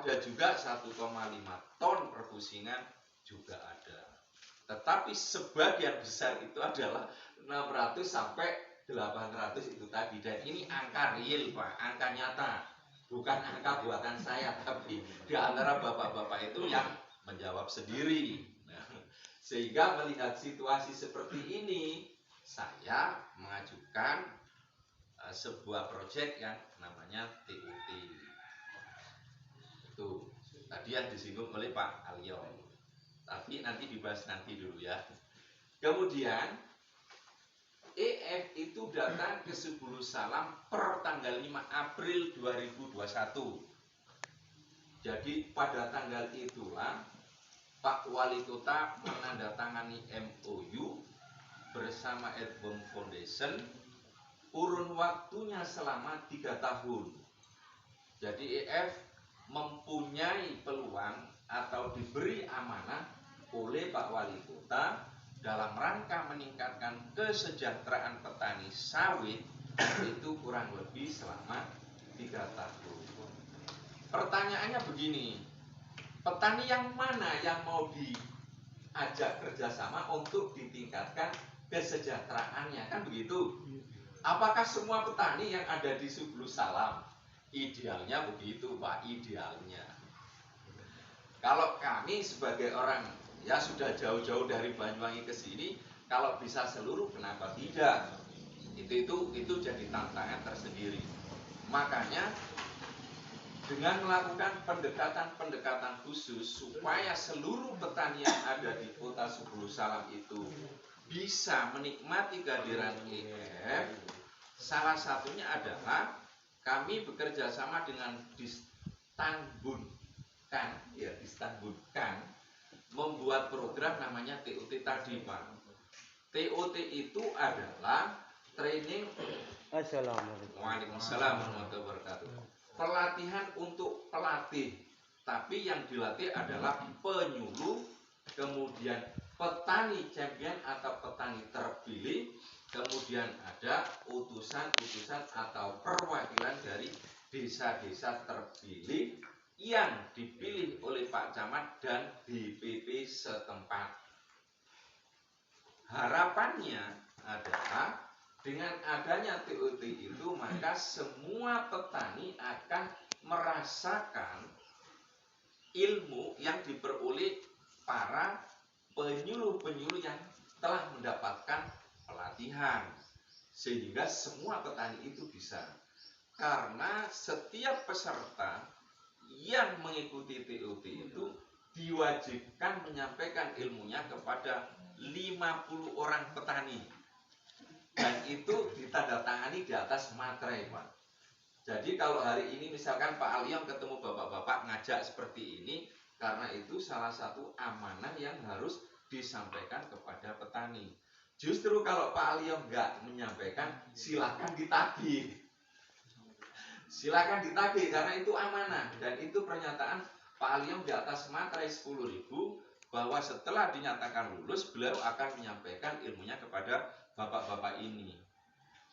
ada juga 1,5 ton per pusingan juga ada. Tetapi sebagian besar itu adalah 600 sampai 800 itu tadi. Dan ini angka real Pak, angka nyata. Bukan angka buatan saya, tapi di antara bapak-bapak itu yang menjawab sendiri. Nah, sehingga melihat situasi seperti ini, saya mengajukan sebuah proyek yang namanya TUT. Itu tadi yang disinggung oleh Pak Alio. Tapi nanti dibahas nanti dulu ya. Kemudian EF itu datang ke Subulu Salam per tanggal 5 April 2021. Jadi pada tanggal itulah Pak Wali Kota menandatangani MOU bersama Earthborn Foundation, kurun waktunya selama 3 tahun. Jadi EF mempunyai peluang atau diberi amanah oleh Pak Wali Kota dalam rangka meningkatkan kesejahteraan petani sawit itu kurang lebih selama 3 tahun. Pertanyaannya begini, petani yang mana yang mau diajak kerjasama untuk ditingkatkan kesejahteraannya, kan begitu? Apakah semua petani yang ada di Subulu Salam? Idealnya begitu Pak, idealnya. Kalau kami sebagai orang ya sudah jauh-jauh dari Banyuwangi ke sini, kalau bisa seluruh kenapa tidak? Itu jadi tantangan tersendiri. Makanya dengan melakukan pendekatan khusus supaya seluruh petani yang ada di Kota Subulu Salam itu bisa menikmati kehadiran EF, salah satunya adalah kami bekerja sama dengan Distanbunkan membuat program namanya TUT tadi Pak. TUT itu adalah training. Assalamualaikum warahmatullahi wabarakatuh. Pelatihan untuk pelatih, tapi yang dilatih adalah penyuluh, kemudian petani champion atau petani terpilih, kemudian ada utusan-utusan atau perwakilan dari desa-desa terpilih yang dipilih oleh Pak Camat dan DPP setempat. Harapannya adalah dengan adanya TUT itu maka semua petani akan merasakan ilmu yang diperoleh para penyuluh-penyuluh yang telah mendapatkan pelatihan, sehingga semua petani itu bisa. Karena setiap peserta yang mengikuti TUT itu diwajibkan menyampaikan ilmunya kepada 50 orang petani. Dan itu ditandatangani di atas materai Pak. Jadi kalau hari ini misalkan Pak Aliong ketemu bapak-bapak ngajak seperti ini, karena itu salah satu amanah yang harus disampaikan kepada petani. Justru kalau Pak Aliong nggak menyampaikan, silakan ditagih. Silakan ditagih karena itu amanah. Dan itu pernyataan Pak Aliong di atas materai 10.000 bahwa setelah dinyatakan lulus, beliau akan menyampaikan ilmunya kepada bapak-bapak ini.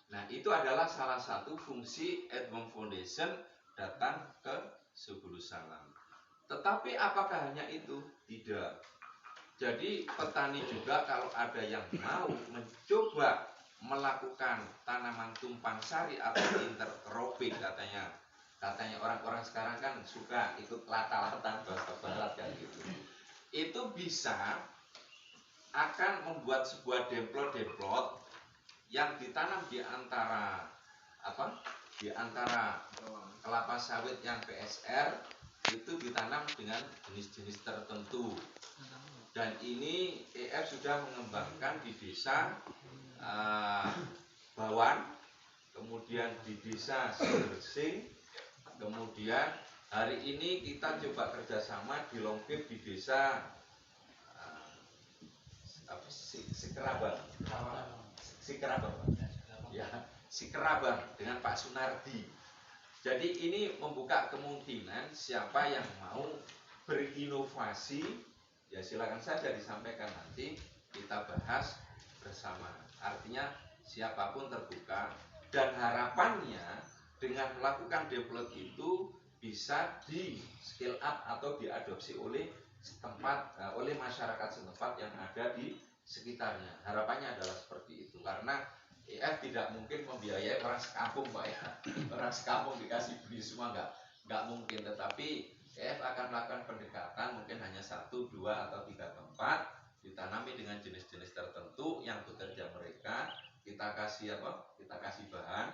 Nah, itu adalah salah satu fungsi Earthborn Foundation datang ke Subulu Salam. Tetapi apakah hanya itu? Tidak. Jadi petani juga kalau ada yang mau mencoba melakukan tanaman tumpang sari atau intercropping katanya orang-orang sekarang kan suka ikut lata-latan bahasa barat kan gitu. Itu bisa akan membuat sebuah demplot yang ditanam di antara kelapa sawit yang PSR itu ditanam dengan jenis-jenis tertentu. Dan ini EF sudah mengembangkan di desa Bawan, kemudian di desa Sibersing, kemudian hari ini kita coba kerjasama di Longkip di desa Sikerabang dengan Pak Sunardi. Jadi ini membuka kemungkinan siapa yang mau berinovasi, ya silakan saja disampaikan, nanti kita bahas bersama. Artinya siapapun terbuka, dan harapannya dengan melakukan develop itu bisa di scale up atau diadopsi oleh oleh masyarakat setempat yang ada di sekitarnya. Harapannya adalah seperti itu, karena EF tidak mungkin membiayai orang sekampung Pak ya. Orang sekampung dikasih beli semua nggak mungkin, tetapi EF akan melakukan pendekatan mungkin hanya 1, 2, atau 3 tempat, ditanami dengan jenis-jenis tertentu yang bekerja mereka, kita kasih kita kasih bahan.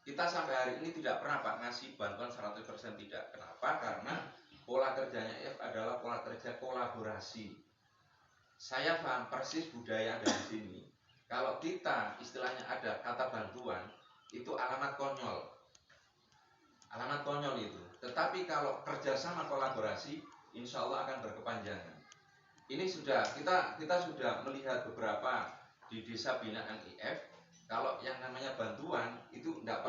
Kita sampai hari ini tidak pernah Pak ngasih bantuan 100% tidak. Kenapa? Karena pola kerjanya EF adalah pola kerja kolaborasi. Saya paham persis budaya ada di sini. Kalau kita istilahnya ada kata bantuan, itu alamat konyol itu. Tetapi kalau kerjasama kolaborasi, insya Allah akan berkepanjangan. Ini sudah kita sudah melihat beberapa di desa binaan IF. Kalau yang namanya bantuan itu tidak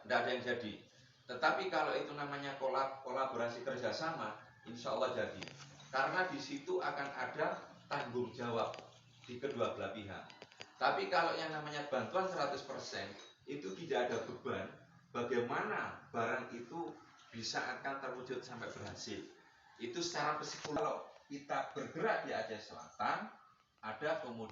ada yang jadi. Tetapi kalau itu namanya kolaborasi kerjasama, insya Allah jadi. Karena di situ akan ada tanggung jawab di kedua belah pihak. Tapi kalau yang namanya bantuan 100%, itu tidak ada beban bagaimana barang itu bisa akan terwujud sampai berhasil. Itu secara psikologis. Kalau kita bergerak di Aceh Selatan, ada kemudian